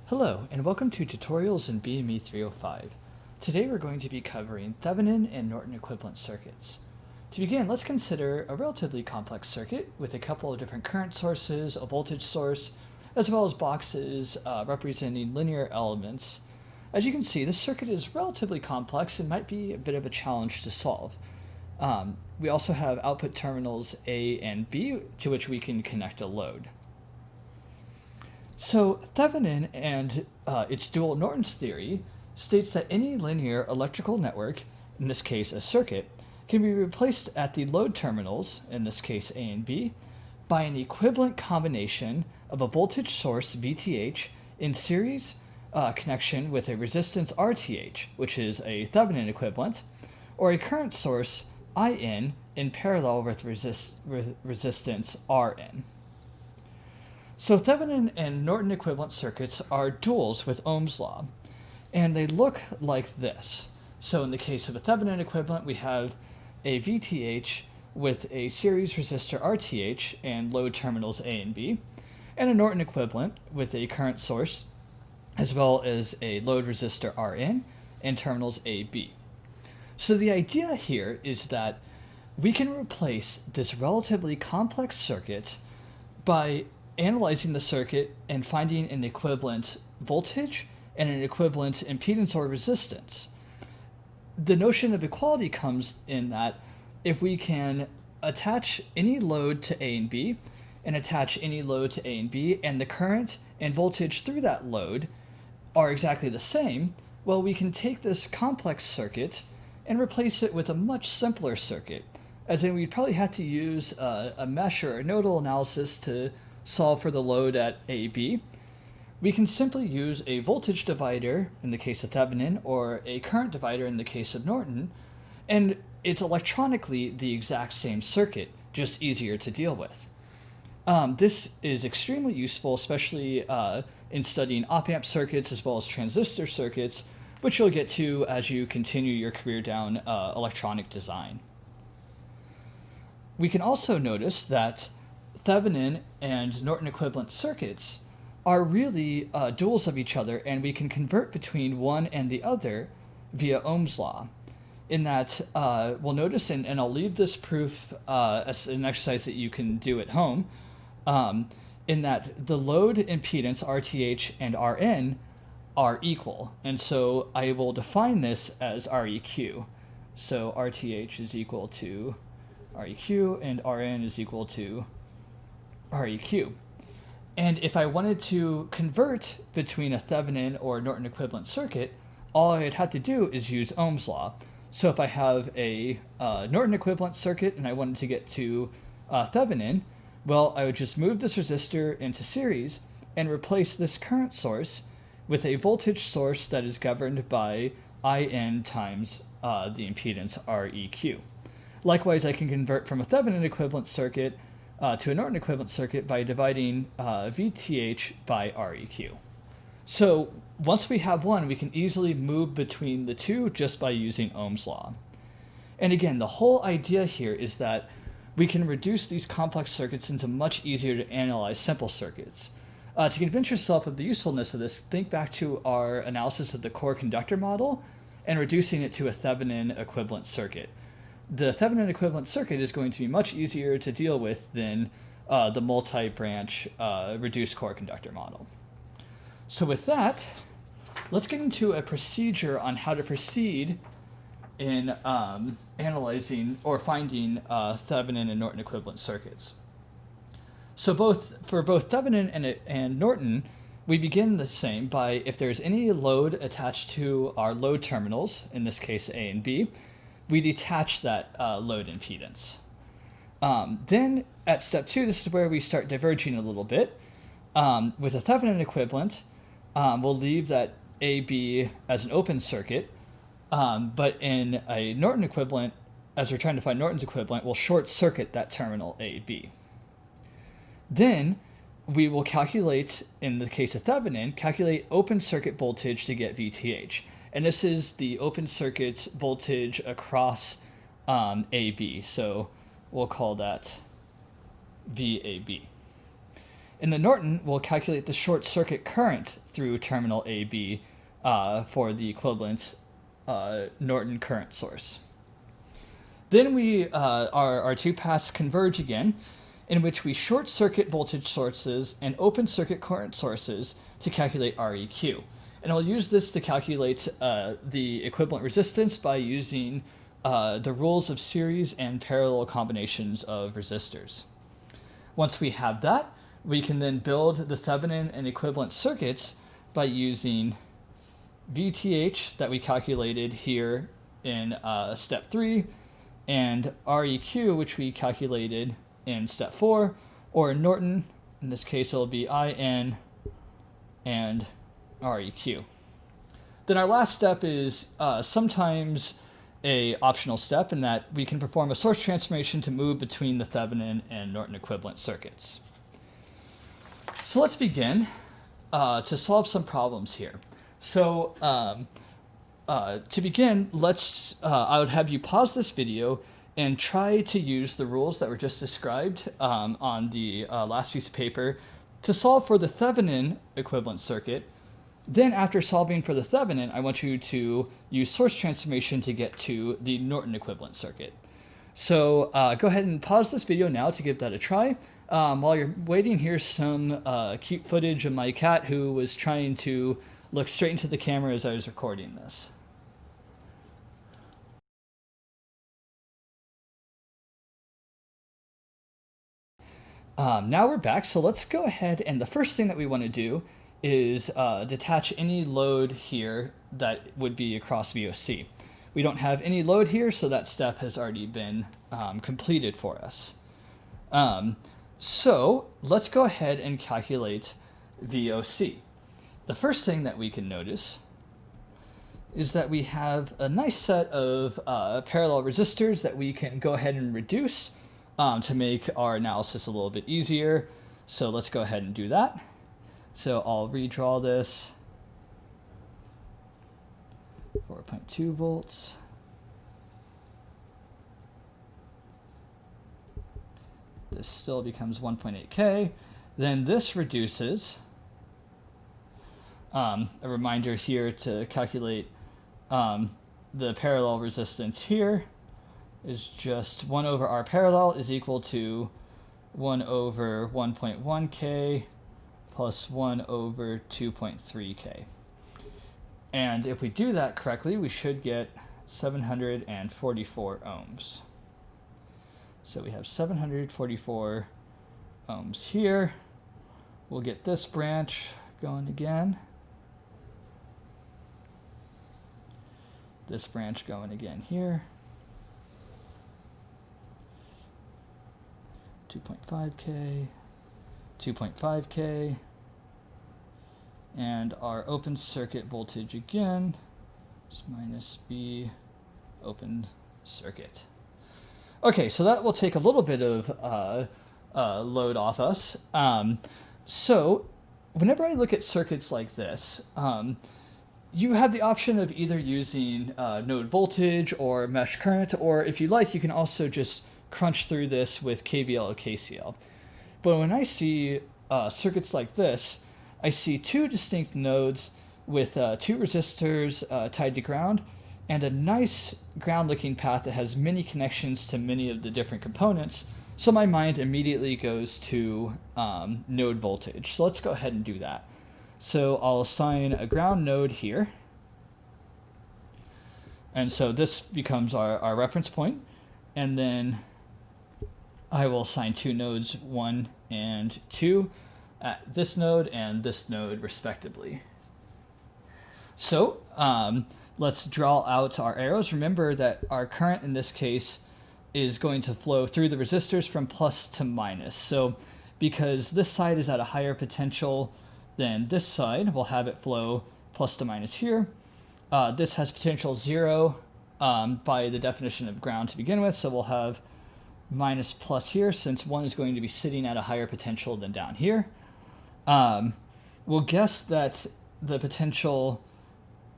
Hello, and welcome to Tutorials in BME 305. Today we're going to be covering Thevenin and Norton equivalent circuits. To begin, let's consider a relatively complex circuit with a couple of different current sources, a voltage source, as well as boxes representing linear elements. As you can see, this circuit is relatively complex and might be a bit of a challenge to solve. We also have output terminals A and B to which we can connect a load. So Thevenin and its dual Norton's theory states that any linear electrical network, in this case a circuit, can be replaced at the load terminals, in this case A and B, by an equivalent combination of a voltage source VTH in series connection with a resistance RTH, which is a Thevenin equivalent, or a current source IN in parallel with resistance RN. So Thevenin and Norton equivalent circuits are duals with Ohm's law, and they look like this. So in the case of a Thevenin equivalent, we have a VTH with a series resistor RTH and load terminals A and B, and a Norton equivalent with a current source, as well as a load resistor RN and terminals AB. So the idea here is that we can replace this relatively complex circuit by analyzing the circuit and finding an equivalent voltage and an equivalent impedance or resistance. The notion of equality comes in that if we can attach any load to A and B and attach any load to A and B and the current and voltage through that load are exactly the same, well, we can take this complex circuit and replace it with a much simpler circuit, as in we'd probably have to use a mesh or a nodal analysis to solve for the load at AB. We can simply use a voltage divider in the case of Thevenin or a current divider in the case of Norton, and it's electronically the exact same circuit, just easier to deal with. This is extremely useful, especially in studying op-amp circuits as well as transistor circuits, which you'll get to as you continue your career down electronic design. We can also notice that Thevenin and Norton equivalent circuits are really duals of each other, and we can convert between one and the other via Ohm's law. In that, we'll notice, and I'll leave this proof as an exercise that you can do at home, in that the load impedance RTH and RN are equal. And so I will define this as REQ. So RTH is equal to REQ and RN is equal to REQ. And if I wanted to convert between a Thevenin or Norton equivalent circuit, all I'd have to do is use Ohm's law. So if I have a Norton equivalent circuit and I wanted to get to Thevenin, well, I would just move this resistor into series and replace this current source with a voltage source that is governed by IN times the impedance REQ. Likewise, I can convert from a Thevenin equivalent circuit to a Norton equivalent circuit by dividing VTH by REQ. So once we have one, we can easily move between the two just by using Ohm's law. And again, the whole idea here is that we can reduce these complex circuits into much easier to analyze simple circuits. To convince yourself of the usefulness of this, think back to our analysis of the core conductor model and reducing it to a Thevenin equivalent circuit. The Thevenin equivalent circuit is going to be much easier to deal with than the multi-branch reduced core conductor model. So with that, let's get into a procedure on how to proceed in analyzing or finding Thevenin and Norton equivalent circuits. So for both Thevenin and Norton, we begin the same by if there's any load attached to our load terminals, in this case A and B, we detach that load impedance. Then at step 2, this is where we start diverging a little bit. With a Thevenin equivalent, we'll leave that AB as an open circuit, but in a Norton equivalent, as we're trying to find Norton's equivalent, we'll short circuit that terminal AB. Then we will calculate, in the case of Thevenin, calculate open circuit voltage to get VTH. And this is the open circuit voltage across AB. So we'll call that VAB. In the Norton, we'll calculate the short circuit current through terminal AB for the equivalent Norton current source. Then our two paths converge again, in which we short circuit voltage sources and open circuit current sources to calculate REQ. And I'll use this to calculate the equivalent resistance by using the rules of series and parallel combinations of resistors. Once we have that, we can then build the Thevenin and equivalent circuits by using VTH that we calculated here in step 3, and REQ, which we calculated in step 4, or in Norton, in this case it'll be IN and REQ. Then our last step is sometimes a optional step in that we can perform a source transformation to move between the Thevenin and Norton equivalent circuits. So let's begin to solve some problems here. So to begin, I would have you pause this video and try to use the rules that were just described on the last piece of paper to solve for the Thevenin equivalent circuit. Then after solving for the Thevenin, I want you to use source transformation to get to the Norton equivalent circuit. So go ahead and pause this video now to give that a try. While you're waiting, here's some cute footage of my cat who was trying to look straight into the camera as I was recording this. Now we're back, so let's go ahead, and the first thing that we want to do is detach any load here that would be across VOC. We don't have any load here, so that step has already been completed for us. So let's go ahead and calculate VOC. The first thing that we can notice is that we have a nice set of parallel resistors that we can go ahead and reduce to make our analysis a little bit easier. So let's go ahead and do that. So I'll redraw this. 4.2 volts. This still becomes 1.8K. Then this reduces. A reminder here to calculate the parallel resistance here is just 1 over R parallel is equal to 1 over 1.1K plus 1 over 2.3K. And if we do that correctly, we should get 744 ohms. So we have 744 ohms here. We'll get this branch going again. This branch going again here. 2.5K, 2.5K, and our open circuit voltage again is minus B open circuit. Okay, so that will take a little bit of load off us. So whenever I look at circuits like this, you have the option of either using node voltage or mesh current, or if you like, you can also just crunch through this with KVL or KCL. But when I see circuits like this, I see two distinct nodes with two resistors tied to ground and a nice ground-looking path that has many connections to many of the different components. So my mind immediately goes to node voltage. So let's go ahead and do that. So I'll assign a ground node here. And so this becomes our reference point. And then I will assign two nodes, 1 and 2, at this node and this node respectively. So let's draw out our arrows. Remember that our current in this case is going to flow through the resistors from plus to minus. So because this side is at a higher potential than this side, we'll have it flow plus to minus here. This has potential 0 by the definition of ground to begin with, so we'll have minus plus here since 1 is going to be sitting at a higher potential than down here. We'll guess that the potential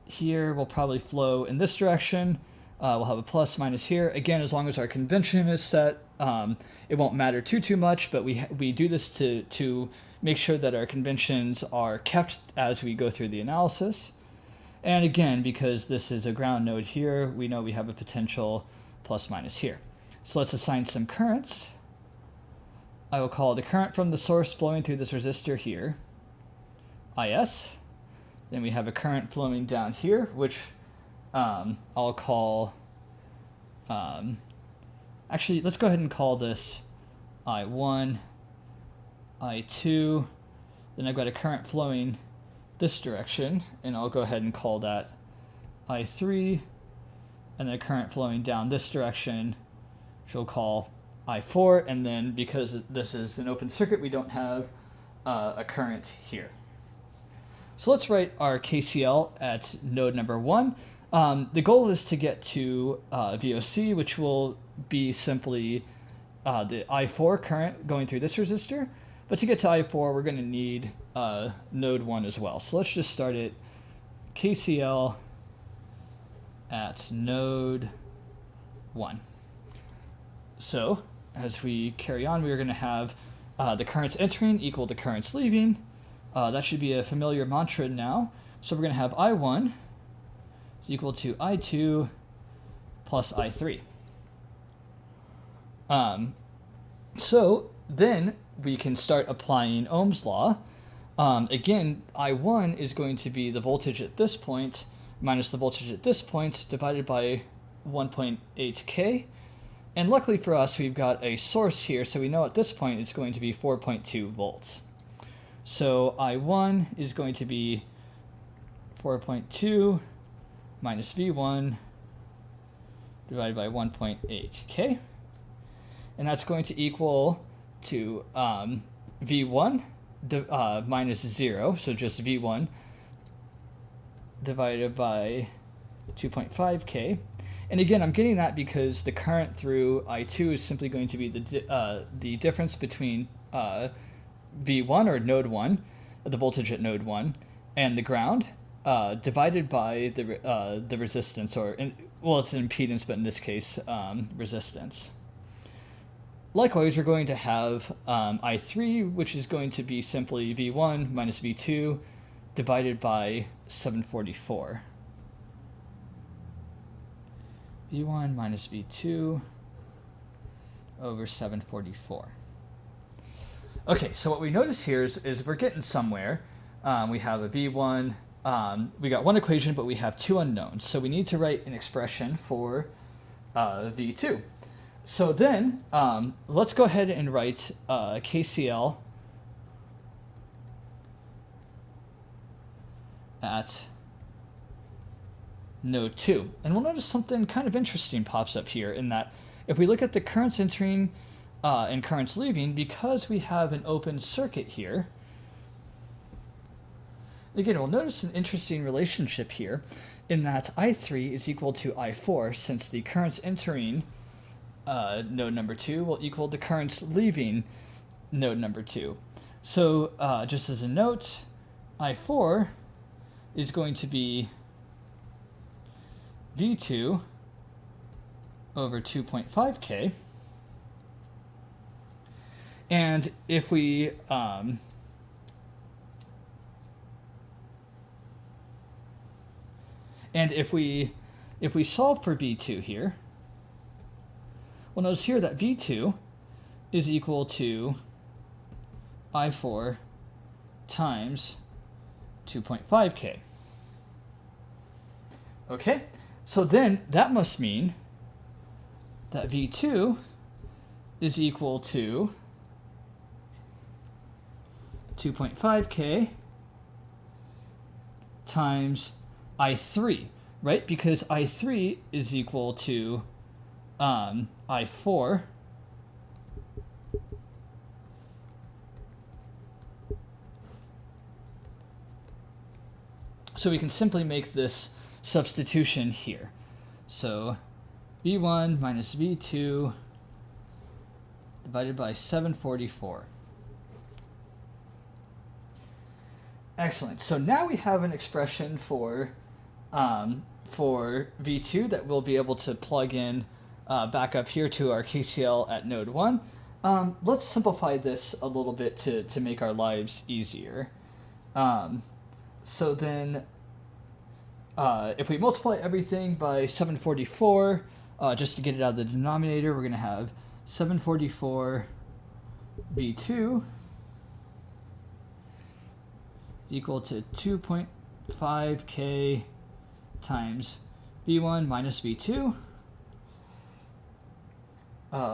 here will probably flow in this direction, We'll have a plus minus here. Again, as long as our convention is set, it won't matter too much, but we do this to make sure that our conventions are kept as we go through the analysis. And again, because this is a ground node here, we know we have a potential plus minus here. So let's assign some currents. I will call the current from the source flowing through this resistor here IS. Then we have a current flowing down here, which I'll call, actually, let's go ahead and call this I1, I2. Then I've got a current flowing this direction, and I'll go ahead and call that I3, and then a current flowing down this direction, which we'll call I4, and then because this is an open circuit, we don't have a current here. So let's write our KCL at node number 1. The goal is to get to VOC, which will be simply the I4 current going through this resistor. But to get to I4, we're going to need node 1 as well. So let's just start it KCL at node 1. So as we carry on, we're going to have the currents entering equal to currents leaving. That should be a familiar mantra now. So we're going to have I1 is equal to I2 plus I3. So then we can start applying Ohm's law. Again, I1 is going to be the voltage at this point minus the voltage at this point divided by 1.8K. And luckily for us, we've got a source here, so we know at this point it's going to be 4.2 volts. So I1 is going to be 4.2 minus V1 divided by 1.8K. And that's going to equal to V1 minus 0, so just V1 divided by 2.5K. And again, I'm getting that because the current through I2 is simply going to be the difference between V1 or node 1, the voltage at node 1, and the ground divided by the resistance, or it's an impedance, but in this case, resistance. Likewise, we're going to have I3, which is going to be simply V1 minus V2 divided by 744. V1 minus V2 over 744. Okay, so what we notice here is we're getting somewhere. We have a V1. We got one equation, but we have two unknowns. So we need to write an expression for V2. So then let's go ahead and write KCL at node 2. And we'll notice something kind of interesting pops up here in that if we look at the currents entering and currents leaving, because we have an open circuit here, again, we'll notice an interesting relationship here in that I3 is equal to I4, since the currents entering node number 2 will equal the currents leaving node number 2. So just as a note, I4 is going to be V2 over 2.5K. And if we solve for V2 here, we'll notice here that V2 is equal to I4 times 2.5K. Okay, so then that must mean that V2 is equal to 2.5K times I3, right? Because I3 is equal to I4 so we can simply make this substitution here. So V1 minus V2 divided by 744. Excellent. So now we have an expression for for V2 that we'll be able to plug in back up here to our KCL at node 1. Let's simplify this a little bit to make our lives easier. So then if we multiply everything by 744, just to get it out of the denominator, we're going to have 744 V2 equal to 2.5K times V1 minus V2.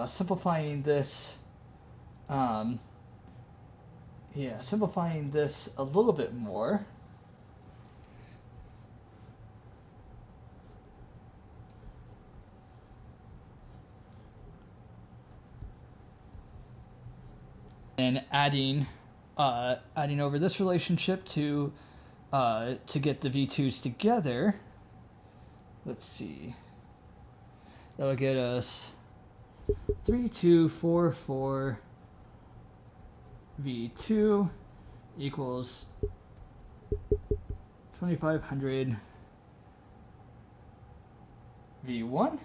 Simplifying this, simplifying this a little bit more. And adding over this relationship to get the V2s together. Let's see. That'll get us 3244 V2 equals 2500 V1.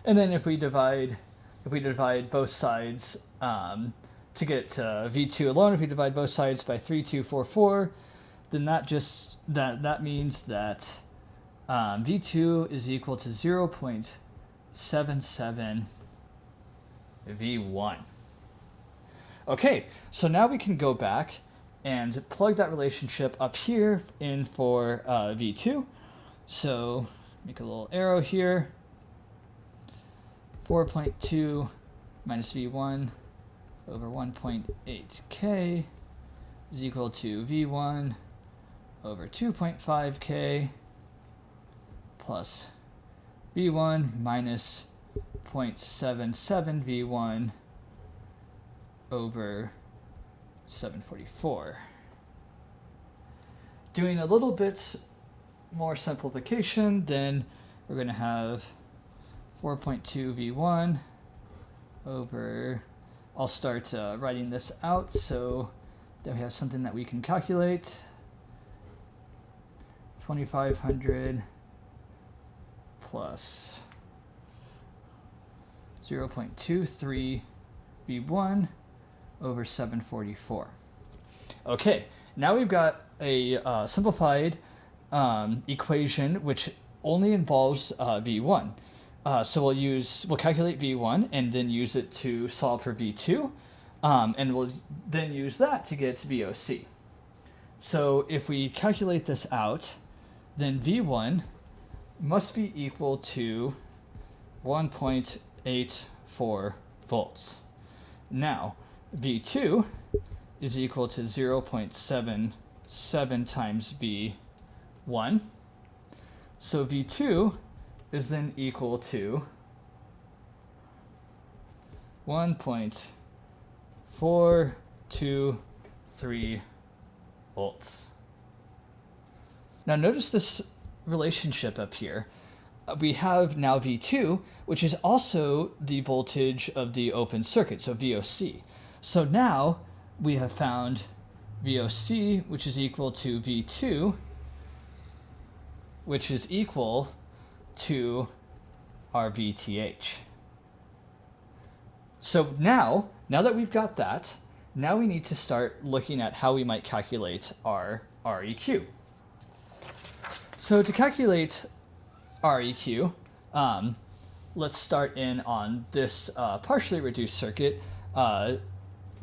And then if we divide both sides to get V2 alone, if we divide both sides by 3244, then that means that V2 is equal to 0.77 V1. Okay, so now we can go back and plug that relationship up here in for V2. So make a little arrow here. 4.2 minus V1 over 1.8K is equal to V1 over 2.5K plus V1 minus 0.77 V1 over 744. Doing a little bit more simplification, then we're going to have 4.2 V1 over, I'll start writing this out so that we have something that we can calculate. 2500 plus 0.23 V1 over 744. Okay, now we've got a simplified equation which only involves V1. So we'll calculate V1 and then use it to solve for V2, and we'll then use that to get VOC. So if we calculate this out, then V1 must be equal to 1.84 volts. Now, V2 is equal to 0.77 times V1. So V2 is then equal to 1.423 volts. Now notice this relationship up here. We have now V2, which is also the voltage of the open circuit, so VOC. So now we have found VOC, which is equal to V2, which is equal to our VTH. So now that we've got that, now we need to start looking at how we might calculate our REQ. So to calculate REQ, let's start in on this partially reduced circuit,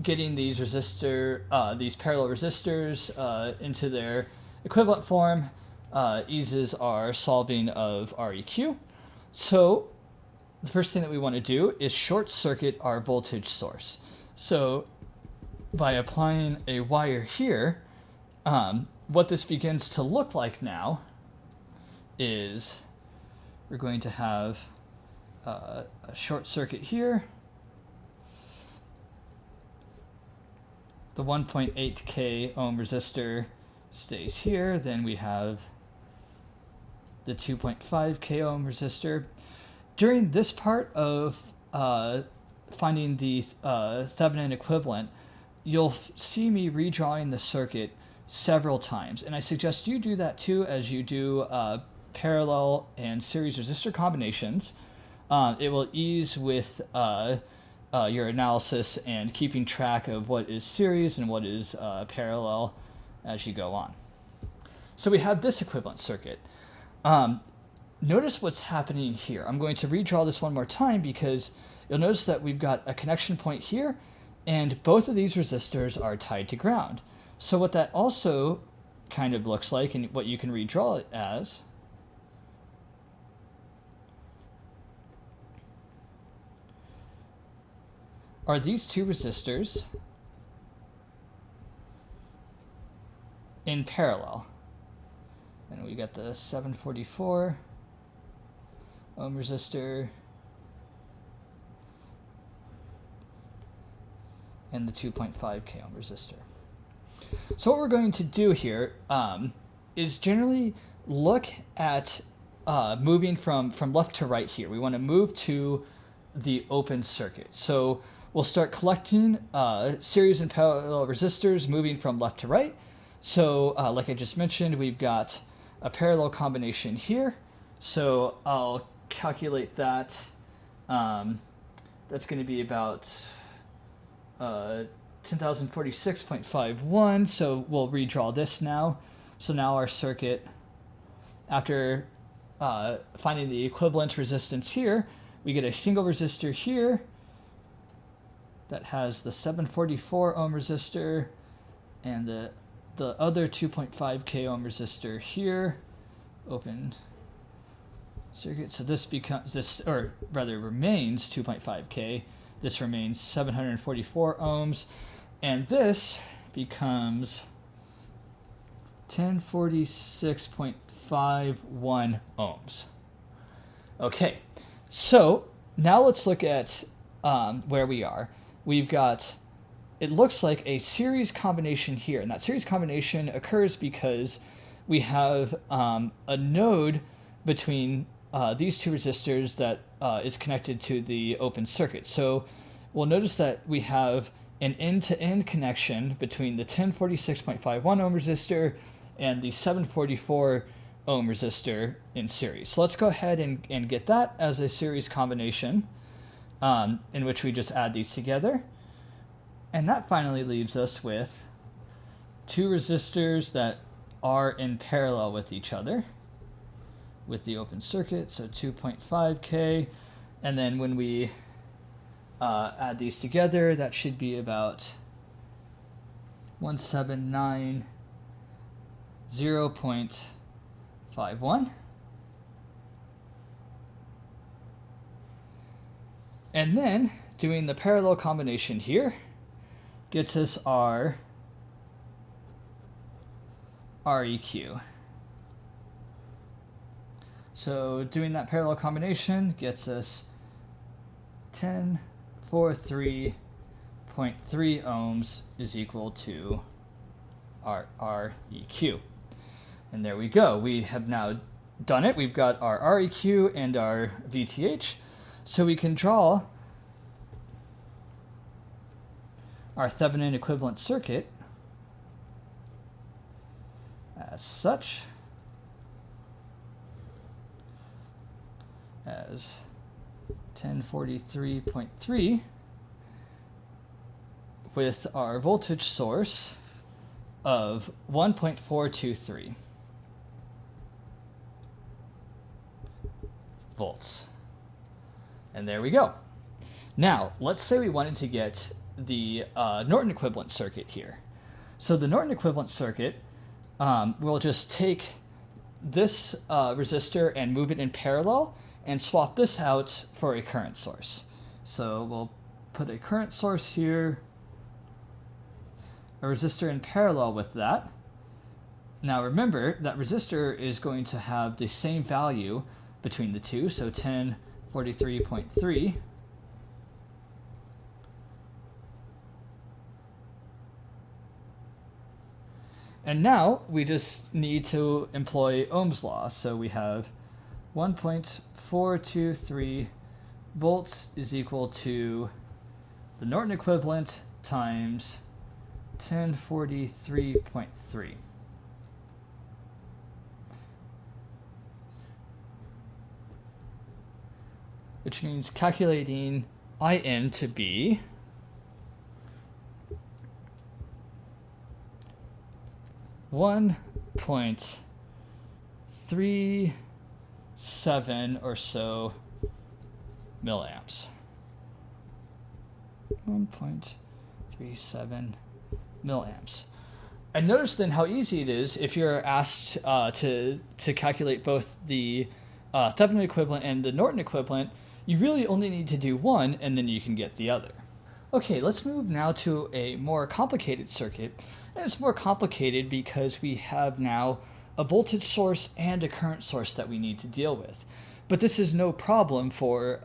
getting these parallel resistors into their equivalent form eases our solving of REQ. So the first thing that we want to do is short circuit our voltage source. So by applying a wire here, what this begins to look like now is we're going to have a short circuit here. The 1.8K ohm resistor stays here. Then we have the 2.5K ohm resistor. During this part of finding the Thevenin equivalent, you'll see me redrawing the circuit several times. And I suggest you do that too as you do parallel and series resistor combinations. It will ease with your analysis and keeping track of what is series and what is parallel as you go on. So we have this equivalent circuit. Notice what's happening here. I'm going to redraw this one more time because you'll notice that we've got a connection point here, and both of these resistors are tied to ground. So what that also kind of looks like, and what you can redraw it as, are these two resistors in parallel. And we got the 744 ohm resistor and the 2.5K ohm resistor. So what we're going to do here is generally look at moving from left to right here. We want to move to the open circuit. So we'll start collecting series and parallel resistors moving from left to right. So like I just mentioned, we've got a parallel combination here. So I'll calculate that. That's going to be about 10,046.51. So we'll redraw this now. So now our circuit, after finding the equivalent resistance here, we get a single resistor here that has the 744 ohm resistor and the other 2.5K ohm resistor here, open circuit. So this remains 2.5K. This remains 744 ohms, and this becomes 1046.51 ohms. Okay, so now let's look at where we are. We've got, it looks like a series combination here, and that series combination occurs because we have a node between these two resistors that is connected to the open circuit. So we'll notice that we have an end-to-end connection between the 1046.51 ohm resistor and the 744 ohm resistor in series. So let's go ahead and get that as a series combination in which we just add these together. And that finally leaves us with two resistors that are in parallel with each other with the open circuit, so 2.5K. And then when we add these together, that should be about 1790.51. And then doing the parallel combination here gets us our REQ. So doing that parallel combination gets us 1043.3 ohms is equal to our REQ. And there we go. We have now done it. We've got our REQ and our VTH. So we can draw our Thevenin equivalent circuit as such, as 1043.3 with our voltage source of 1.423 volts. And there we go. Now, let's say we wanted to get the Norton equivalent circuit here. So the Norton equivalent circuit, we'll just take this resistor and move it in parallel and swap this out for a current source. So we'll put a current source here, a resistor in parallel with that. Now remember, that resistor is going to have the same value between the two, so 1043.3. And now we just need to employ Ohm's law. So we have 1.423 volts is equal to the Norton equivalent times 1043.3. Which means calculating IN to be 1.37 or so milliamps. 1.37 milliamps. And notice then how easy it is if you're asked to calculate both the Thevenin equivalent and the Norton equivalent. You really only need to do one, and then you can get the other. Okay, let's move now to a more complicated circuit. And it's more complicated because we have now a voltage source and a current source that we need to deal with. But this is no problem for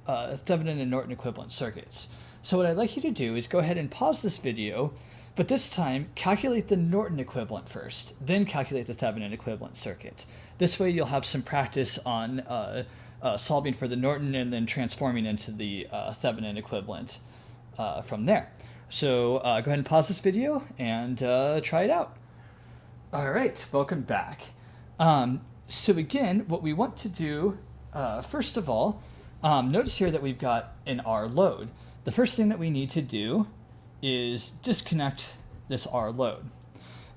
Thevenin and Norton equivalent circuits. So what I'd like you to do is go ahead and pause this video, but this time calculate the Norton equivalent first, then calculate the Thevenin equivalent circuit. This way you'll have some practice on solving for the Norton and then transforming into the Thevenin equivalent from there. So go ahead and pause this video and try it out. All right, welcome back. So again, what we want to do, first of all, notice here that we've got an R load. The first thing that we need to do is disconnect this R load.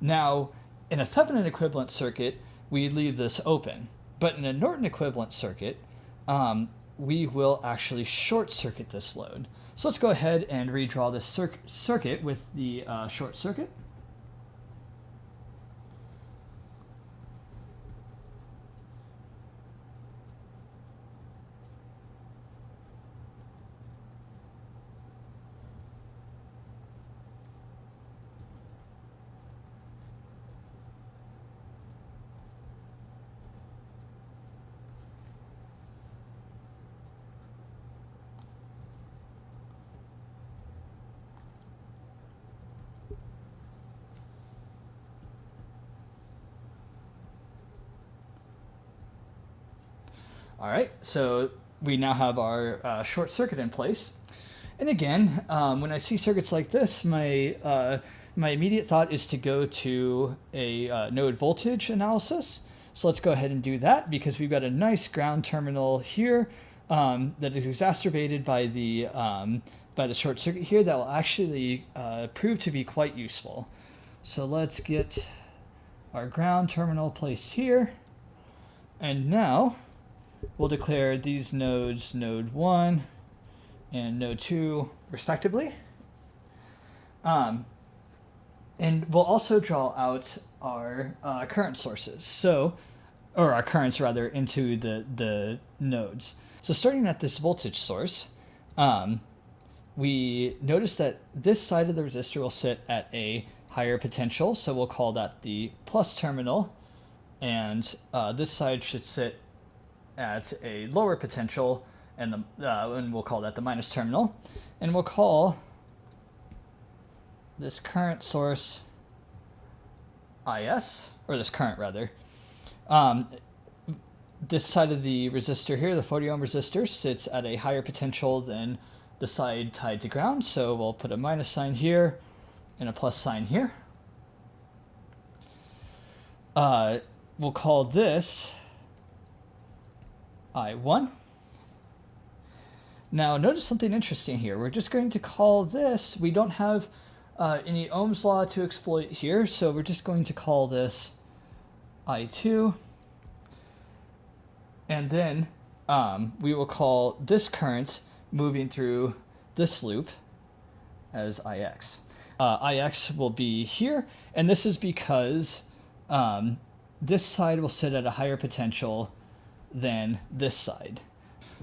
Now, in a Thevenin equivalent circuit, we leave this open. But in a Norton equivalent circuit, we will actually short circuit this load. So let's go ahead and redraw this circuit with the short circuit. All right, so we now have our short circuit in place. And again, when I see circuits like this, my immediate thought is to go to a node voltage analysis. So let's go ahead and do that because we've got a nice ground terminal here that is exacerbated by the short circuit here that will actually prove to be quite useful. So let's get our ground terminal placed here. And now we'll declare these nodes node 1 and node 2 respectively. And we'll also draw out our current sources, or our currents rather, into the nodes. So starting at this voltage source, we notice that this side of the resistor will sit at a higher potential, so we'll call that the plus terminal, and this side should sit at a lower potential, and we'll call that the minus terminal, and we'll call this current source IS, or this current rather. This side of the resistor here, the 40 ohm resistor, sits at a higher potential than the side tied to ground, so we'll put a minus sign here and a plus sign here. We'll call this I1. Now notice something interesting here. We're just going to call this, we don't have any Ohm's law to exploit here, so we're just going to call this I2. And then we will call this current moving through this loop as IX. IX will be here, and this is because this side will sit at a higher potential than this side.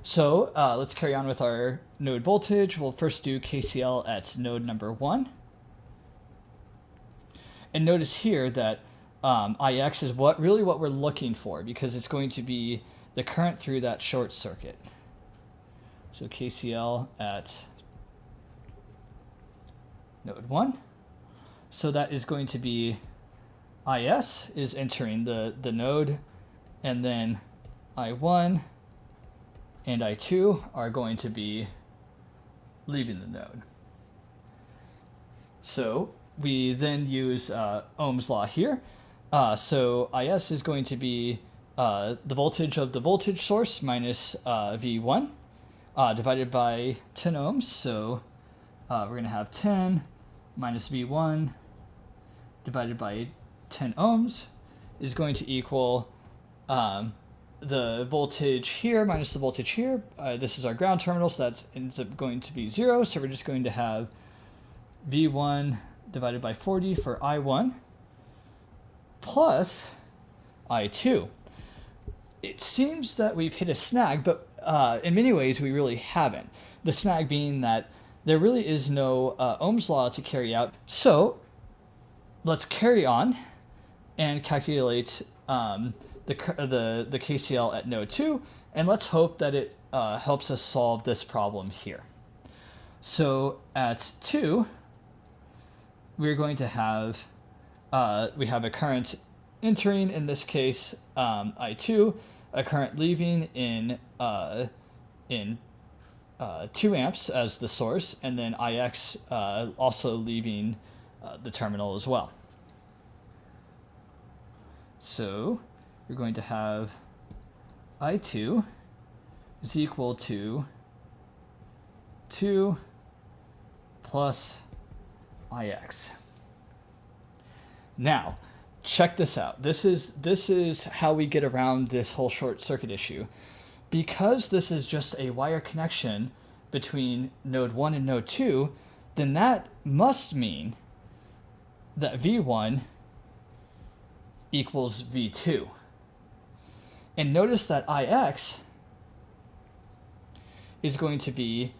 So let's carry on with our node voltage. We'll first do KCL at node number 1. And notice here that IX is really what we're looking for, because it's going to be the current through that short circuit. So KCL at node 1. So that is going to be IS is entering the node, and then I1 and I2 are going to be leaving the node. So we then use Ohm's law here. So IS is going to be the voltage of the voltage source minus V1 divided by 10 ohms. So we're going to have 10 minus V1 divided by 10 ohms is going to equal the voltage here minus the voltage here. This is our ground terminal, so that ends up going to be 0. So we're just going to have V1 divided by 40 for I1 plus I2. It seems that we've hit a snag, but in many ways we really haven't. The snag being that there really is no Ohm's law to carry out. So let's carry on and calculate the KCL at node 2, and let's hope that it helps us solve this problem here. So at 2, we're going to have we have a current entering, in this case I2, a current leaving in 2 amps as the source, and then IX also leaving the terminal as well. So we're going to have I2 is equal to 2 plus IX. Now, check this out. This is how we get around this whole short circuit issue. Because this is just a wire connection between node 1 and node 2, then that must mean that V1 equals V2. And notice that IX is going to be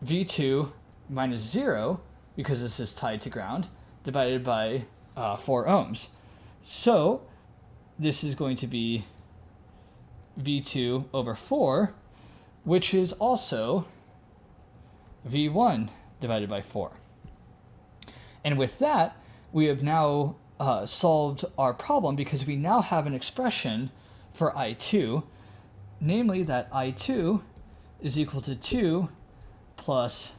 V2 minus 0, because this is tied to ground, divided by 4 ohms. So this is going to be V2 over 4, which is also V1 divided by 4. And with that, we have now solved our problem, because we now have an expression for I2, namely that I2 is equal to 2 plus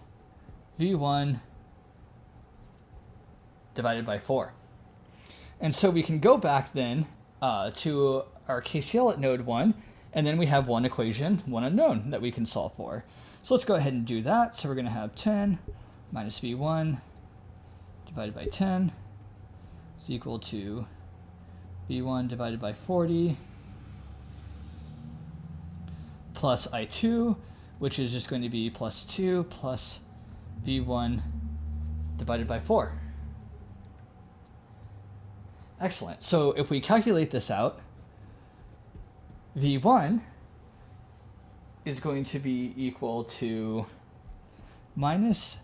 V1 divided by 4. And so we can go back then to our KCL at node 1, and then we have one equation, one unknown that we can solve for. So let's go ahead and do that. So we're going to have 10 minus V1 divided by 10 is equal to V1 divided by 40 plus I2, which is just going to be plus 2 plus V1 divided by 4. Excellent. So if we calculate this out, V1 is going to be equal to minus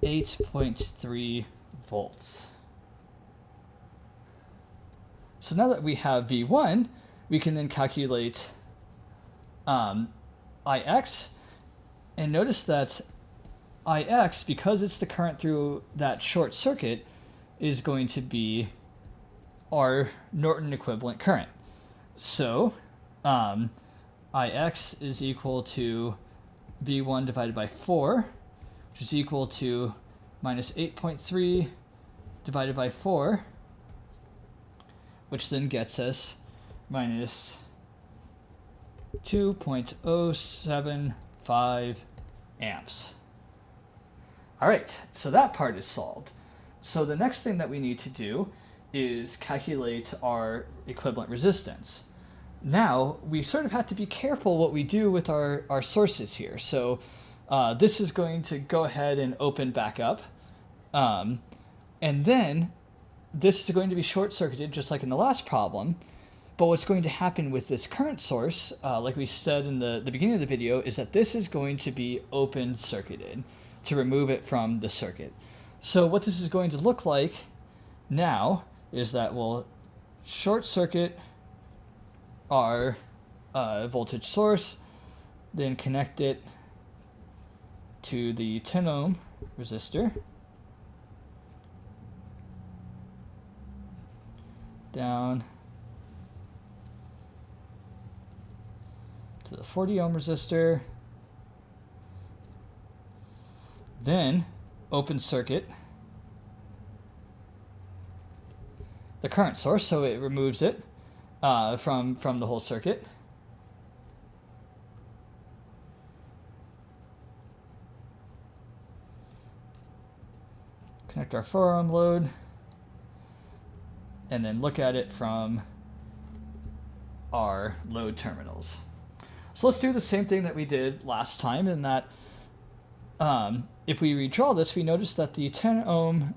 8.3 volts. So now that we have V1, we can then calculate IX, and notice that IX, because it's the current through that short circuit, is going to be our Norton equivalent current. So IX is equal to V1 divided by 4, which is equal to minus 8.3 divided by 4, which then gets us minus 2.075 amps. All right, so that part is solved. So the next thing that we need to do is calculate our equivalent resistance. Now, we sort of have to be careful what we do with our sources here. So this is going to go ahead and open back up. And then this is going to be short-circuited, just like in the last problem. But what's going to happen with this current source, like we said in the beginning of the video, is that this is going to be open-circuited to remove it from the circuit. So what this is going to look like now is that we'll short-circuit our voltage source, then connect it to the 10 ohm resistor, down to the 40 ohm resistor, then open circuit the current source, so it removes it from the whole circuit. Connect our 4 ohm load, and then look at it from our load terminals. So let's do the same thing that we did last time, in that if we redraw this, we notice that the 10 ohm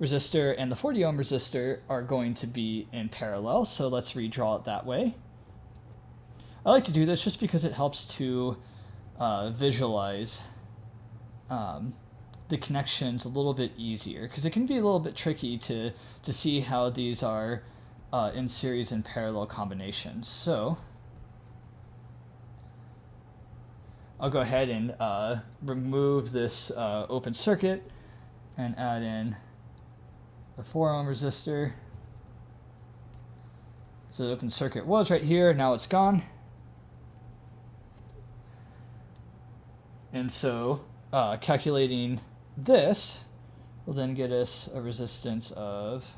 resistor and the 40 ohm resistor are going to be in parallel, so let's redraw it that way. I like to do this just because it helps to visualize the connections a little bit easier, because it can be a little bit tricky to see how these are in series and parallel combinations. So I'll go ahead and remove this open circuit and add in the 4 ohm resistor. So the open circuit was right here, now it's gone. And so calculating this will then get us a resistance of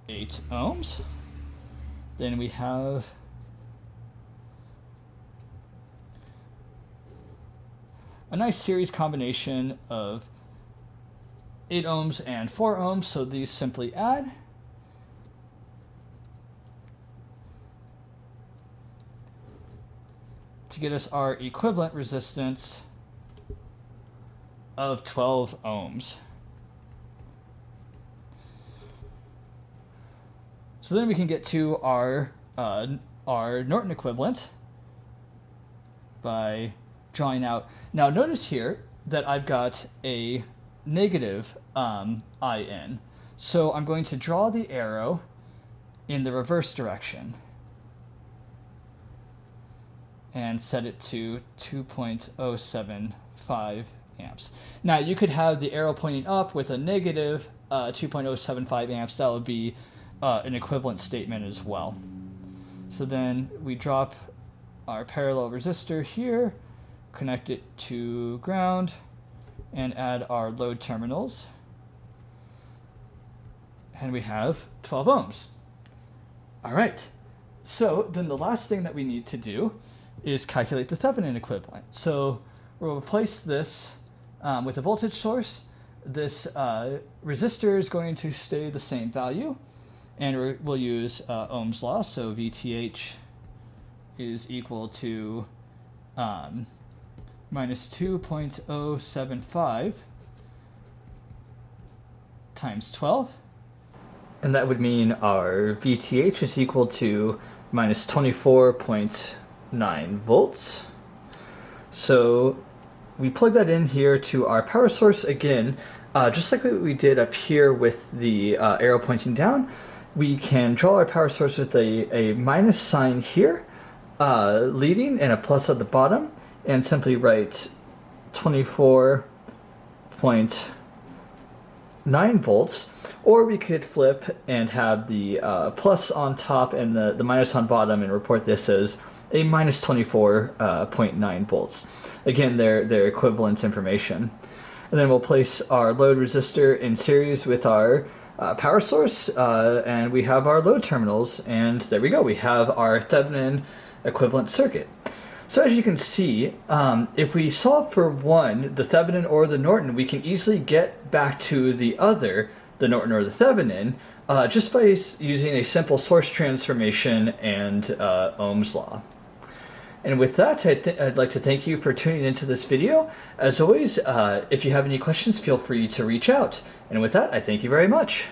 8 ohms. Then we have a nice series combination of 8 ohms and 4 ohms, so these simply add. To get us our equivalent resistance of 12 ohms. So then we can get to our Norton equivalent by drawing out. Now notice here that I've got a negative IN. So I'm going to draw the arrow in the reverse direction and set it to 2.075 amps. Now you could have the arrow pointing up with a negative 2.075 amps. That would be an equivalent statement as well. So then we drop our parallel resistor here, connect it to ground, and add our load terminals. And we have 12 ohms. All right. So then the last thing that we need to do is calculate the Thevenin equivalent. So we'll replace this with a voltage source. This resistor is going to stay the same value, and we'll use Ohm's law. So VTH is equal to minus 2.075 times 12. And that would mean our VTH is equal to minus 24.9 volts. So we plug that in here to our power source again, just like what we did up here with the arrow pointing down. We can draw our power source with a minus sign here, leading, and a plus at the bottom, and simply write 24.9 volts. Or we could flip and have the plus on top and the minus on bottom and report this as a minus 24.9 volts. Again, they're equivalent information. And then we'll place our load resistor in series with our power source, and we have our load terminals, and there we go. We have our Thevenin equivalent circuit. So as you can see, if we solve for one, the Thevenin or the Norton, we can easily get back to the other, the Norton or the Thevenin, just by using a simple source transformation and Ohm's law. And with that, I'd like to thank you for tuning into this video. As always, if you have any questions, feel free to reach out. And with that, I thank you very much.